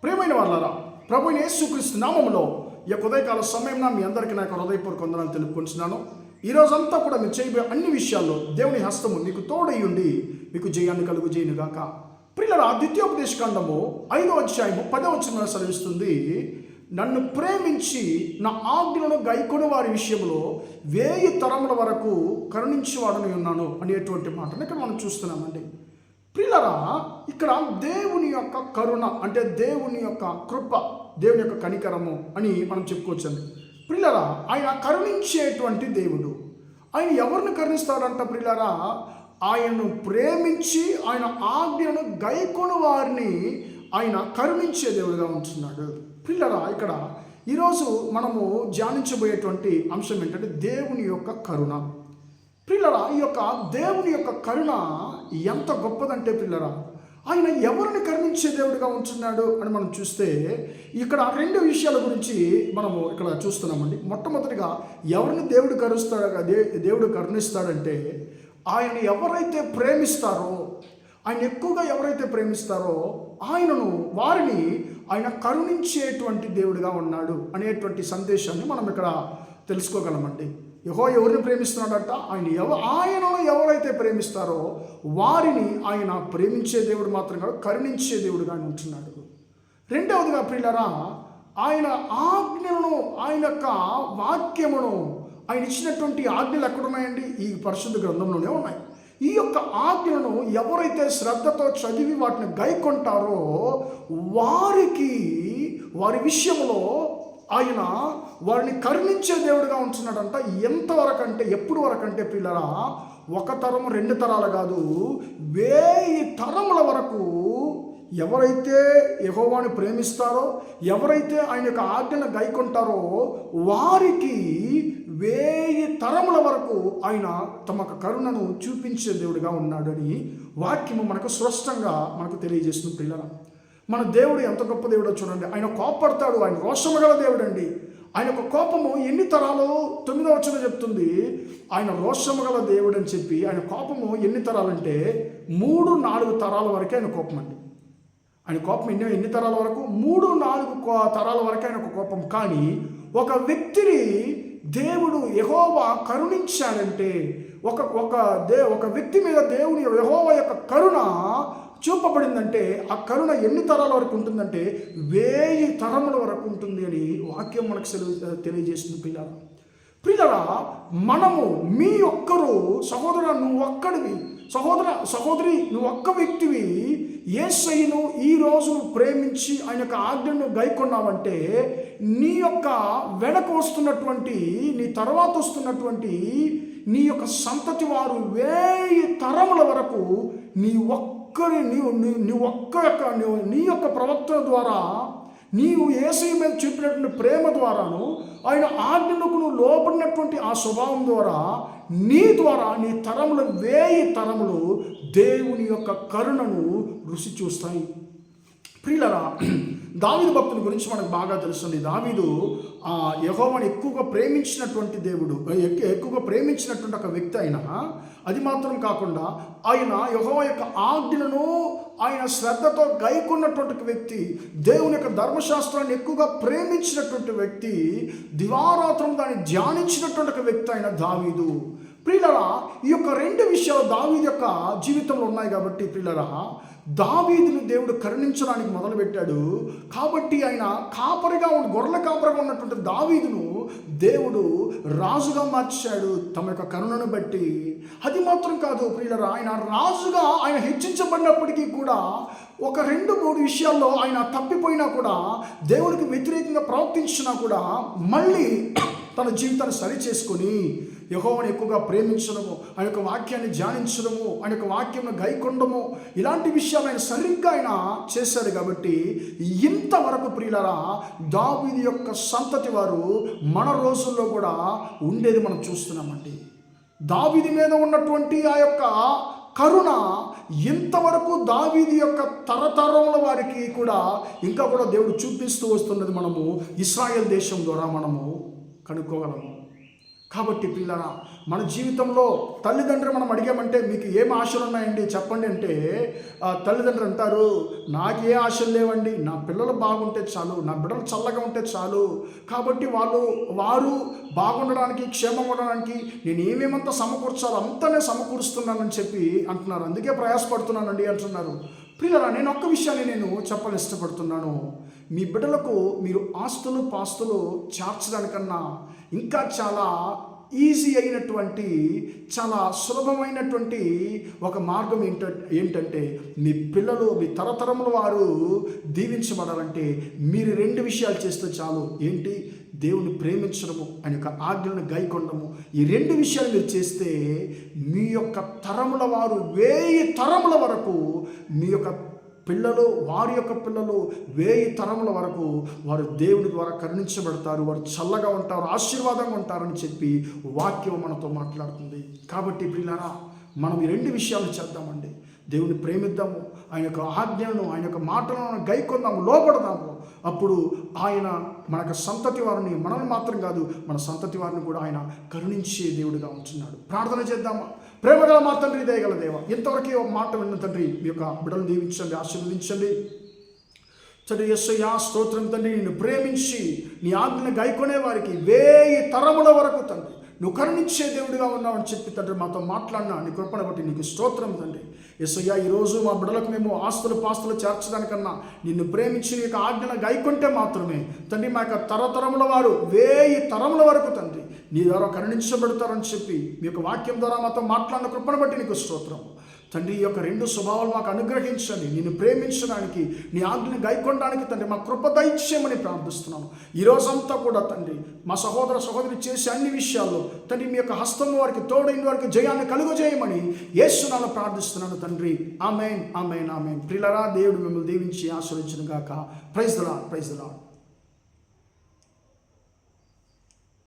ప్రియమైన వాళ్ళారా, ప్రభువైన యేసుక్రీస్తు నామములో ఈ యొక్క ఉదయకాల సమయంలో మీ అందరికీ నా యొక్క హృదయపూర్వక వందనాలు తెలుపుకుంటున్నాను. ఈ రోజంతా కూడా మీరు చేయబోయే అన్ని విషయాల్లో దేవుని హస్తము మీకు తోడై ఉండి మీకు జయాన్ని కలుగు చేయనుగాక. ప్రియులారా, ద్వితీయోపదేశ కాండము 5వ అధ్యాయము 10వ వచనం సెలవిస్తుంది, నన్ను ప్రేమించి నా ఆజ్ఞలను గైకొని వారి విషయంలో 1000 తరముల వరకు కరుణించేవాడని ఉన్నాను అనేటువంటి మాటను ఇక్కడ మనం చూస్తున్నామండి. ప్రియులారా, ఇక్కడ దేవుని యొక్క కరుణ అంటే దేవుని యొక్క కృప, దేవుని యొక్క కనికరము అని మనం చెప్పుకోవచ్చండి. ప్రియులారా, ఆయన కరుణించేటువంటి దేవుడు. ఆయన ఎవరిని కరుణిస్తాడంట? ప్రియులారా, ఆయనను ప్రేమించి ఆయన ఆజ్ఞను గైకొని వారిని ఆయన కరుణించే దేవుడిగా ఉంటున్నాడు. ప్రియులారా, ఇక్కడ ఈరోజు మనము ధ్యానించబోయేటువంటి అంశం ఏంటంటే దేవుని యొక్క కరుణ. ప్రియులారా, ఈ యొక్క దేవుని యొక్క కరుణ ఎంత గొప్పదంటే ప్రియులారా, ఆయన ఎవరిని కరుణించే దేవుడిగా ఉంటున్నాడు అని మనం చూస్తే ఇక్కడ 2 విషయాల గురించి మనము ఇక్కడ చూస్తున్నామండి. మొట్టమొదటిగా ఎవరిని దేవుడు కరుణిస్తాడంటే ఆయన ఎవరైతే ప్రేమిస్తారో, ఆయన ఎక్కువగా ఎవరైతే ప్రేమిస్తారో ఆయనను వారిని ఆయన కరుణించేటువంటి దేవుడిగా ఉన్నాడు అనేటువంటి సందేశాన్ని మనం ఇక్కడ తెలుసుకోగలమండి. యెహోవా ఎవరిని ప్రేమిస్తున్నాడట? ఆయనను ఎవరైతే ప్రేమిస్తారో వారిని ఆయన ప్రేమించే దేవుడు మాత్రం కాదు, కరుణించే దేవుడుగా ఉంటున్నాడు. రెండవదిగా ప్రియులారా, ఆయన ఆజ్ఞలను, ఆయన యొక్క వాక్యమును, ఆయన ఇచ్చినటువంటి ఆజ్ఞలు ఎక్కడున్నాయండి? ఈ పరిశుద్ధ గ్రంథంలోనే ఉన్నాయి. ఈ యొక్క ఆజ్ఞలను ఎవరైతే శ్రద్ధతో చదివి వాటిని గైకొంటారో వారి విషయంలో ఆయన వారిని కరుణించే దేవుడిగా ఉంటున్నాడంట. ఎంతవరకు అంటే, ఎప్పుడు వరకు అంటే ప్రియులారా, 1 తరం 2 తరాలు కాదు, 1000 తరముల వరకు ఎవరైతే యెహోవాని ప్రేమిస్తారో, ఎవరైతే ఆయన యొక్క ఆజ్ఞను గైకొంటారో వారికి 1000 తరముల వరకు ఆయన తమ కరుణను చూపించే దేవుడిగా ఉన్నాడని వాక్యము మనకు స్పష్టంగా మనకు తెలియజేస్తుంది. ప్రియులారా, మన దేవుడు ఎంత గొప్ప దేవుడో చూడండి. ఆయన కోపడతాడు, ఆయన రోషము గల దేవుడు అండి. ఆయన యొక్క కోపము ఎన్ని తరాలు? 9వ వచనం చెప్తుంది, ఆయన రోషము గల దేవుడు అని చెప్పి ఆయన కోపము ఎన్ని తరాలంటే 3-4 తరాల వరకే ఆయన కోపం అండి. ఆయన కోపం ఎన్ని తరాల వరకు? 3-4 తరాల వరకే ఆయన కోపం. కానీ ఒక వ్యక్తిని దేవుడు యెహోవా కరుణించాడంటే, ఒక వ్యక్తి మీద దేవుని యెహోవా యొక్క కరుణ చూపబడిందంటే ఆ కరుణ ఎన్ని తరాల వరకు ఉంటుందంటే 1000 తరముల వరకు ఉంటుంది అని వాక్యం మనకు తెలియజేస్తుంది. ప్రియులారా, మనము మీ ఒక్కరు నువ్వు ఒక్కడివి, సహోదరి నువ్వు ఒక్క వ్యక్తివి యేసయ్యను ఈ రోజు నువ్వు ప్రేమించి ఆయన యొక్క ఆజ్ఞను గైకొన్నావంటే నీ యొక్క వెనక వస్తున్నటువంటి, నీ తర్వాత వస్తున్నటువంటి నీ యొక్క సంతతి వారు 1000 తరముల వరకు నీ యొక్క ప్రవక్తల ద్వారా, నీవు యేసయ్య మీద చూపినటువంటి ప్రేమ ద్వారాను, ఆయన ఆజ్ఞలకు నువ్వు లోబడినటువంటి ఆ స్వభావం ద్వారా నీ తరములు 1000 తరములు దేవుని యొక్క కరుణను రుచి చూస్తాయి. ప్రియులారా, దావీదు భక్తుని గురించి మనకు బాగా తెలుస్తుంది. దావీదు యెహోవాను ఎక్కువగా ప్రేమించినటువంటి దేవుడు, ఎక్కువగా ప్రేమించినటువంటి ఒక వ్యక్తి. అయినా అది మాత్రం కాకుండా ఆయన యెహోవా యొక్క ఆజ్ఞలను ఆయన శ్రద్ధతో గైకొన్నటువంటి వ్యక్తి, దేవుని యొక్క ధర్మశాస్త్రాన్ని ఎక్కువగా ప్రేమించినటువంటి వ్యక్తి, దివారాత్రం దాన్ని ధ్యానించినటువంటి ఒక వ్యక్తి అయిన దావీదు. ప్రియులారా, ఈ యొక్క 2 విషయాలు దావీదు యొక్క జీవితంలో ఉన్నాయి కాబట్టి ప్రియులారా, దావీదును దేవుడు కరుణించడానికి మొదలుపెట్టాడు. కాబట్టి ఆయన గొర్రెల కాపరిగా ఉన్నటువంటి దావీదును దేవుడు రాజుగా మార్చాడు తమ యొక్క కరుణను బట్టి. అది మాత్రం కాదు ప్రియులారా, ఆయన హెచ్చించబడినప్పటికీ కూడా ఒక 2-3 విషయాల్లో ఆయన తప్పిపోయినా కూడా, దేవుడికి వ్యతిరేకంగా ప్రవర్తించినా కూడా మళ్ళీ తన జీవితాన్ని సరి చేసుకొని యెహోవాను ఎక్కువగా ప్రేమించడము, ఆయన యొక్క వాక్యాన్ని ధ్యానించడము, ఆయన యొక్క వాక్యంను గైకొండము, ఇలాంటి విషయాలు ఆయన సరిగ్గా ఆయన చేశాడు. కాబట్టి ఇంతవరకు ప్రియులారా, దావీదు యొక్క సంతతి వారు మన రోజుల్లో కూడా ఉండేది మనం చూస్తున్నామండి. దావీదు మీద ఉన్నటువంటి ఆ యొక్క కరుణ ఇంతవరకు దావీదు యొక్క తరతరముల వారికి కూడా ఇంకా కూడా దేవుడు చూపిస్తూ వస్తున్నది మనము ఇశ్రాయేల్ దేశం ద్వారా మనము కనుక్కోగలము. కాబట్టి పిల్లరా, మన జీవితంలో తల్లిదండ్రులు మనం అడిగామంటే మీకు ఏం ఆశలు ఉన్నాయండి చెప్పండి అంటే తల్లిదండ్రులు అంటారు, నాకే ఆశలు లేవండి, నా పిల్లలు బాగుంటే చాలు, నా బిడ్డలు చల్లగా ఉంటే చాలు. కాబట్టి వారు బాగుండడానికి, క్షేమంగా ఉండడానికి నేను ఏమేమంతా సమకూర్చాలో అంతా నేను సమకూరుస్తున్నానని చెప్పి అంటున్నారు. అందుకే ప్రయాసపడుతున్నానండి అంటున్నారు. పిల్లరా, నేను ఒక్క విషయాన్ని నేను చెప్పాలని ఇష్టపడుతున్నాను. మీ బిడ్డలకు మీరు ఆస్తులు పాస్తులు చేర్చడానికన్నా ఇంకా చాలా ఈజీ అయినటువంటి, చాలా సులభమైనటువంటి ఒక మార్గం ఏంటంటే మీ పిల్లలు, మీ తరతరముల వారు దీవించబడాలంటే మీరు 2 విషయాలు చేస్తే చాలు. ఏంటి? దేవుని ప్రేమించడము, ఆయన యొక్క ఆజ్ఞలను గైకొనడము. ఈ 2 విషయాలు మీరు చేస్తే మీ యొక్క తరముల వారు 1000 తరముల వరకు మీ యొక్క పిల్లలు, వారి యొక్క పిల్లలు 1000 తరముల వరకు వారు దేవుని ద్వారా కరుణించబడతారు, వారు చల్లగా ఉంటారు, ఆశీర్వాదంగా ఉంటారని చెప్పి వాక్యం మనతో మాట్లాడుతుంది. కాబట్టి పిల్లరా, మనం ఈ 2 విషయాలు చేద్దామండి. దేవుని ప్రేమిద్దాము, ఆయన యొక్క ఆజ్ఞలను, ఆయన యొక్క మాటలను గైకొందాము, లోబడదాము. అప్పుడు ఆయన మనకు సంతతి వారిని, మనల్ని మాత్రం కాదు మన సంతతి వారిని కూడా ఆయన కరుణించే దేవుడిగా ఉంటున్నాడు. ప్రార్థన చేద్దామా? ప్రేమగల మా తండ్రి, దయగల దేవ, ఇంతవరకు ఒక మాట విన్న తండ్రి, మీ యొక్క బిడ్డలను దీవించండి, ఆశీర్వదించండి. తండ్రి యేసయ్యా, స్తోత్రం తండ్రి. నిన్ను ప్రేమించి నీ ఆజ్ఞను గైకొనే వారికి 1000 తరముల వరకు తండ్రి నువ్వు కరుణించే దేవుడిగా ఉన్నావని చెప్పి తండ్రి మాతో మాట్లాడినా నీ కృపను బట్టి నీకు స్తోత్రం తండ్రి. యేసయ్యా, ఈరోజు మా బిడ్డలకు మేము ఆస్తులు పాస్తులు చేర్చడానికన్నా నిన్ను ప్రేమించి నీ యొక్క ఆజ్ఞను గైకొంటే మాత్రమే తండ్రి మా యొక్క తరతరముల వారు 1000 తరముల వరకు తండ్రి నీ ద్వారా కరుణించబడతారని చెప్పి మీ యొక్క వాక్యం ద్వారా మాతో మాట్లాడిన కృపను బట్టి నీకు స్తోత్రం తండ్రి. ఈ యొక్క 2 స్వభావాలు మాకు అనుగ్రహించండి. నిన్ను ప్రేమించడానికి, నీ ఆజ్ఞను గైకొనడానికి తండ్రి మా కృప దయచేయమని ప్రార్థిస్తున్నాను. ఈ రోజంతా కూడా తండ్రి మా సహోదర సహోదరి చేసే అన్ని విషయాల్లో తండ్రి మీ యొక్క హస్తము వారికి తోడైన వారికి జయాన్ని కలుగజేయమని యేసు నామమున ప్రార్థిస్తున్నాను తండ్రి. ఆమేన్, ఆమేన్, ఆమేన్. ప్రియులారా, దేవుడు మిమ్మల్ని దీవించి ఆశీర్వదించును గాక. Praise the Lord, praise the lord.